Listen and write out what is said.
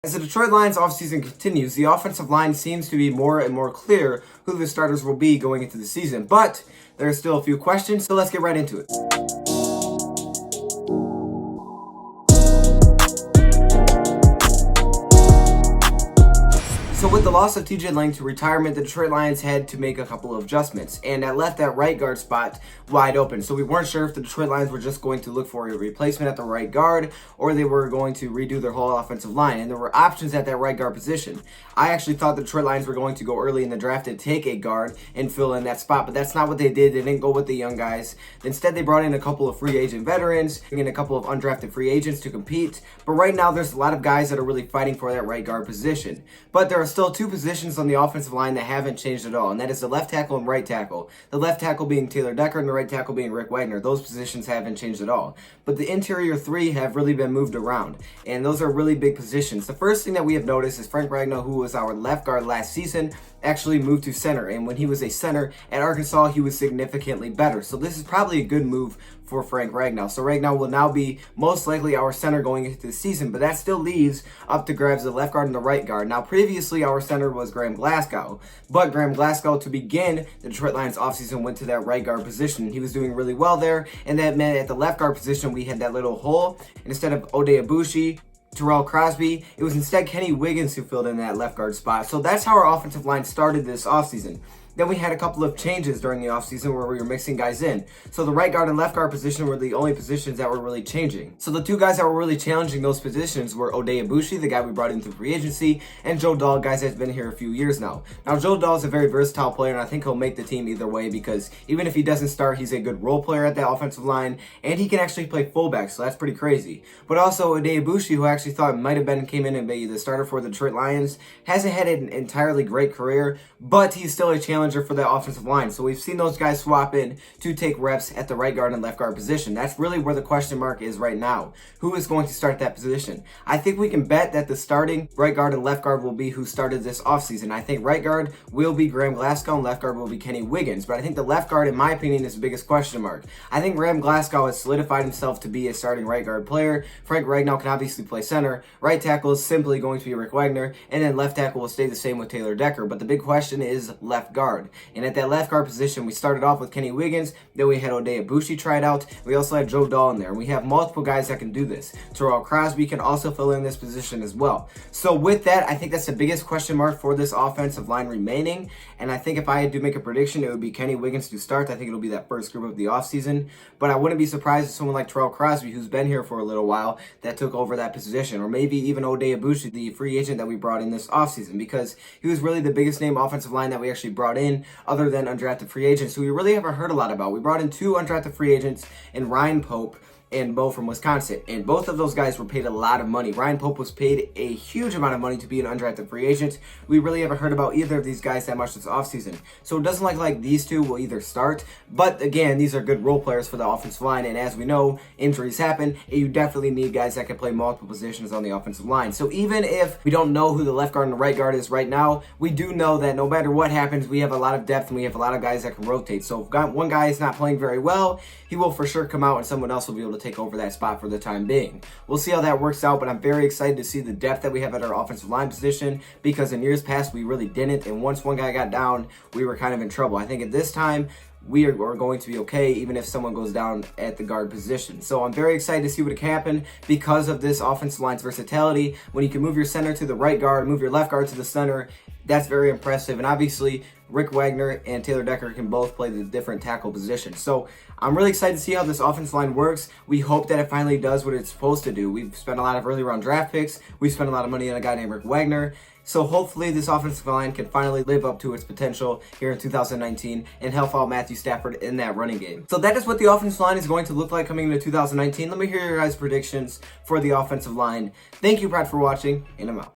As the Detroit Lions offseason continues, the offensive line seems to be more and more clear who the starters will be going into the season, but there are still a few questions, so let's get right into it. So with the loss of TJ Lang to retirement, the Detroit Lions had to make a couple of adjustments, and that left that right guard spot wide open. So we weren't sure if the Detroit Lions were just going to look for a replacement at the right guard, or they were going to redo their whole offensive line, and there were options at that right guard position. I actually thought the Detroit Lions were going to go early in the draft and take a guard and fill in that spot, but that's not what they did. They didn't go with the young guys. Instead, they brought in a couple of free agent veterans and a couple of undrafted free agents to compete, but right now there's a lot of guys that are really fighting for that right guard position. But there are still two positions on the offensive line that haven't changed at all, and that is the left tackle and right tackle. The left tackle being Taylor Decker and the right tackle being Rick Wagner. Those positions haven't changed at all. But the interior three have really been moved around, and those are really big positions. The first thing that we have noticed is Frank Ragnow, who was our left guard last season, actually moved to center, and when he was a center at Arkansas, he was significantly better. So this is probably a good move for Frank Ragnow. So Ragnow will now be most likely our center going into the season, but that still leaves up to grabs the left guard and the right guard. Now, previously, our center was Graham Glasgow, but Graham Glasgow, to begin the Detroit Lions offseason, went to that right guard position. He was doing really well there, and that meant at the left guard position, we had that little hole, and instead of Ode Abushi, Terrell Crosby, it was instead Kenny Wiggins who filled in that left guard spot. So that's how our offensive line started this offseason. Then we had a couple of changes during the offseason where we were mixing guys in. So the right guard and left guard position were the only positions that were really changing. So the two guys that were really challenging those positions were Ode Abushi, the guy we brought in through free agency, and Joe Dahl, guys that's been here a few years now. Now, Joe Dahl is a very versatile player, and I think he'll make the team either way because even if he doesn't start, he's a good role player at that offensive line, and he can actually play fullback, so that's pretty crazy. But also, Ode Abushi, who I actually thought might have came in and be the starter for the Detroit Lions, hasn't had an entirely great career, but he's still a challenger for that offensive line. So we've seen those guys swap in to take reps at the right guard and left guard position. That's really where the question mark is right now. Who is going to start that position? I think we can bet that the starting right guard and left guard will be who started this offseason. I think right guard will be Graham Glasgow and left guard will be Kenny Wiggins. But I think the left guard, in my opinion, is the biggest question mark. I think Graham Glasgow has solidified himself to be a starting right guard player. Frank Ragnow can obviously play center. Right tackle is simply going to be Rick Wagner. And then left tackle will stay the same with Taylor Decker. But the big question is left guard. And at that left guard position, we started off with Kenny Wiggins, then we had Ode Abushi tried out, we also had Joe Dahl in there, and we have multiple guys that can do this. Terrell Crosby can also fill in this position as well. So with that, I think that's the biggest question mark for this offensive line remaining, and I think if I had to make a prediction, it would be Kenny Wiggins to start. I think it'll be that first group of the offseason, but I wouldn't be surprised if someone like Terrell Crosby, who's been here for a little while, that took over that position, or maybe even Ode Abushi, the free agent that we brought in this offseason, because he was really the biggest name offensive line that we actually brought in, other than undrafted free agents who we really haven't heard a lot about. We brought in two undrafted free agents in Ryan Pope and Bo from Wisconsin, and both of those guys were paid a lot of money. Ryan Pope was paid a huge amount of money to be an undrafted free agent. We really haven't heard about either of these guys that much this offseason. So it doesn't look like these two will either start, but again, these are good role players for the offensive line, and as we know, injuries happen, and you definitely need guys that can play multiple positions on the offensive line. So even if we don't know who the left guard and the right guard is right now, we do know that no matter what happens, we have a lot of depth and we have a lot of guys that can rotate. So if one guy is not playing very well, he will for sure come out and someone else will be able to take over that spot for the time being. We'll see how that works out, but I'm very excited to see the depth that we have at our offensive line position, because in years past we really didn't, and once one guy got down, we were kind of in trouble. I think at this time we are going to be okay even if someone goes down at the guard position. So I'm very excited to see what can happen because of this offensive line's versatility. When you can move your center to the right guard, move your left guard to the center, that's very impressive. And obviously Rick Wagner and Taylor Decker can both play the different tackle positions. So I'm really excited to see how this offensive line works. We hope that it finally does what it's supposed to do. We've spent a lot of early round draft picks. We've spent a lot of money on a guy named Rick Wagner. So hopefully this offensive line can finally live up to its potential here in 2019 and help out Matthew Stafford in that running game. So that is what the offensive line is going to look like coming into 2019. Let me hear your guys' predictions for the offensive line. Thank you, Brad, for watching, and I'm out.